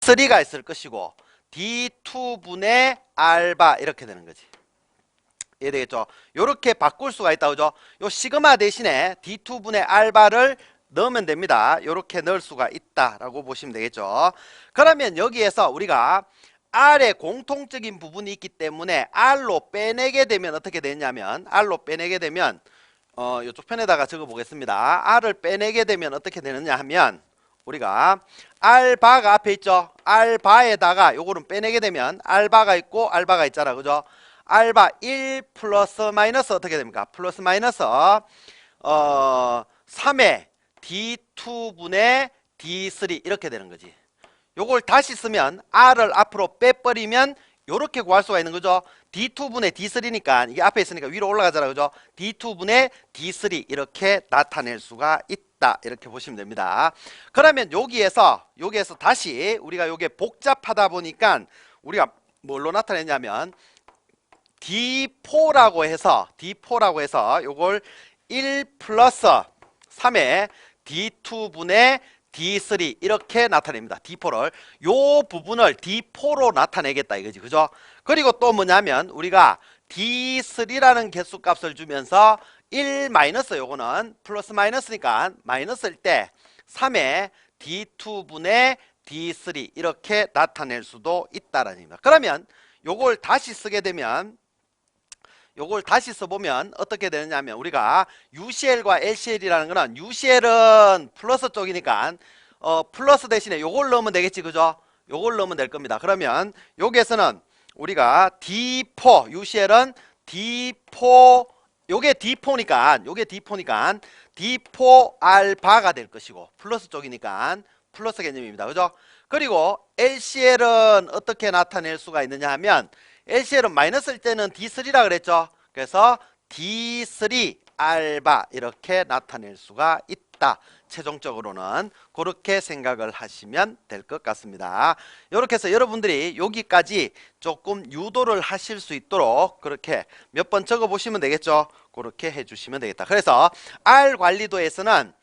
D3가 있을 것이고 D2분의 알바 이렇게 되는 거지. 이해되겠죠? 요렇게 바꿀 수가 있다 그죠? 요 시그마 대신에 D2분의 알바를 넣으면 됩니다. 요렇게 넣을 수가 있다라고 보시면 되겠죠? 그러면 여기에서 우리가 R의 공통적인 부분이 있기 때문에 R로 빼내게 되면 어떻게 되냐면 R로 빼내게 되면 이쪽 편에다가 적어 보겠습니다. R을 빼내게 되면 어떻게 되느냐 하면 우리가 R바가 앞에 있죠? R바에다가 요거는 빼내게 되면 R바가 있고 R바가 있잖아. 그죠? R바 1 플러스 마이너스 어떻게 됩니까? 플러스 마이너스 3의 D2분의 D3 이렇게 되는 거지. 요걸 다시 쓰면 R을 앞으로 빼버리면 요렇게 구할 수가 있는 거죠. D2분의 D3니까 이게 앞에 있으니까 위로 올라가잖아. 그죠? D2분의 D3 이렇게 나타낼 수가 있다. 이렇게 보시면 됩니다. 그러면 여기에서 다시 우리가 요게 복잡하다 보니까 우리가 뭘로 나타내냐면 D4라고 해서 요걸 1 플러스 3의 D2분의 D3 이렇게 나타냅니다. D4를 요 부분을 D4로 나타내겠다 이거지. 그죠? 그리고 또 뭐냐면 우리가 D3라는 개수값을 주면서 1 마이너스 요거는 플러스 마이너스니까 마이너스일 때 3의 D2분의 D3 이렇게 나타낼 수도 있다라는 얘기입니다. 그러면 요걸 다시 쓰게 되면 요걸 다시 써보면 어떻게 되느냐면 우리가 UCL과 LCL이라는 거는 UCL은 플러스 쪽이니까 플러스 대신에 요걸 넣으면 되겠지. 그죠? 요걸 넣으면 될 겁니다. 그러면 여기에서는 우리가 D4 UCL은 D4 요게 D4니까 D4 알바가 될 것이고 플러스 쪽이니까 플러스 개념입니다. 그죠? 그리고 LCL은 어떻게 나타낼 수가 있느냐 하면 LCL은 마이너스일 때는 D3라 그랬죠. 그래서 D3 알바 이렇게 나타낼 수가 있다. 최종적으로는 그렇게 생각을 하시면 될 것 같습니다. 이렇게 해서 여러분들이 여기까지 조금 유도를 하실 수 있도록 그렇게 몇 번 적어 보시면 되겠죠. 그렇게 해주시면 되겠다. 그래서 R 관리도에서는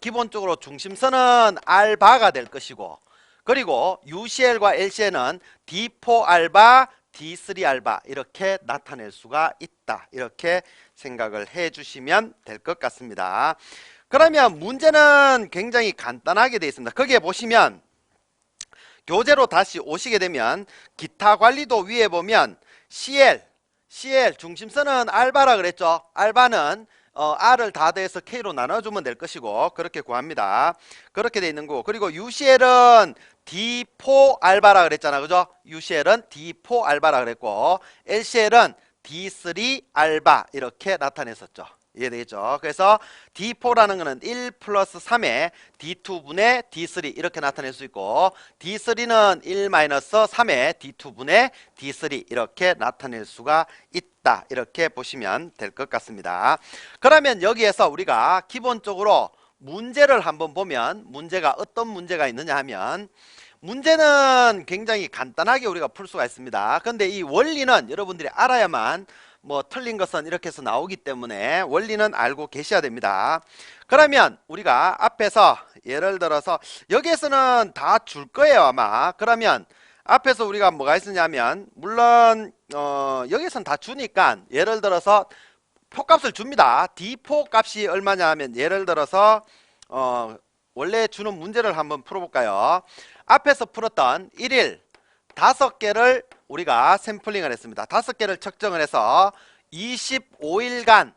기본적으로 중심선은 알바가 될 것이고 그리고 UCL과 LCL은 D4 알바, D3 알바 이렇게 나타낼 수가 있다. 이렇게 생각을 해주시면 될 것 같습니다. 그러면 문제는 굉장히 간단하게 되어 있습니다. 거기에 보시면 교재로 다시 오시게 되면 기타 관리도 위에 보면 CL 중심선은 알바라 그랬죠. 알바는 R을 다 더해서 K로 나눠주면 될 것이고 그렇게 구합니다. 그렇게 돼 있는 거고 그리고 UCL은 D4 알바라 그랬잖아. 그죠? UCL은 D4 알바라 그랬고 LCL은 D3 알바 이렇게 나타냈었죠. 이해되겠죠? 그래서 D4라는 거는 1 플러스 3의 D2분의 D3 이렇게 나타낼 수 있고 D3는 1 마이너스 3의 D2분의 D3 이렇게 나타낼 수가 있다. 이렇게 보시면 될 것 같습니다. 그러면 여기에서 우리가 기본적으로 문제를 한번 보면 문제가 어떤 문제가 있느냐 하면 문제는 굉장히 간단하게 우리가 풀 수가 있습니다. 그런데 이 원리는 여러분들이 알아야만 뭐 틀린 것은 이렇게 해서 나오기 때문에 원리는 알고 계셔야 됩니다. 그러면 우리가 앞에서 예를 들어서 여기에서는 다 줄 거예요 아마. 그러면 앞에서 우리가 뭐가 있었냐면 물론 여기에서는 다 주니까 예를 들어서 표값을 줍니다. D4 값이 얼마냐 하면 예를 들어서 원래 주는 문제를 한번 풀어볼까요? 앞에서 풀었던 1일 5개를 우리가 샘플링을 했습니다. 5개를 측정을 해서 25일간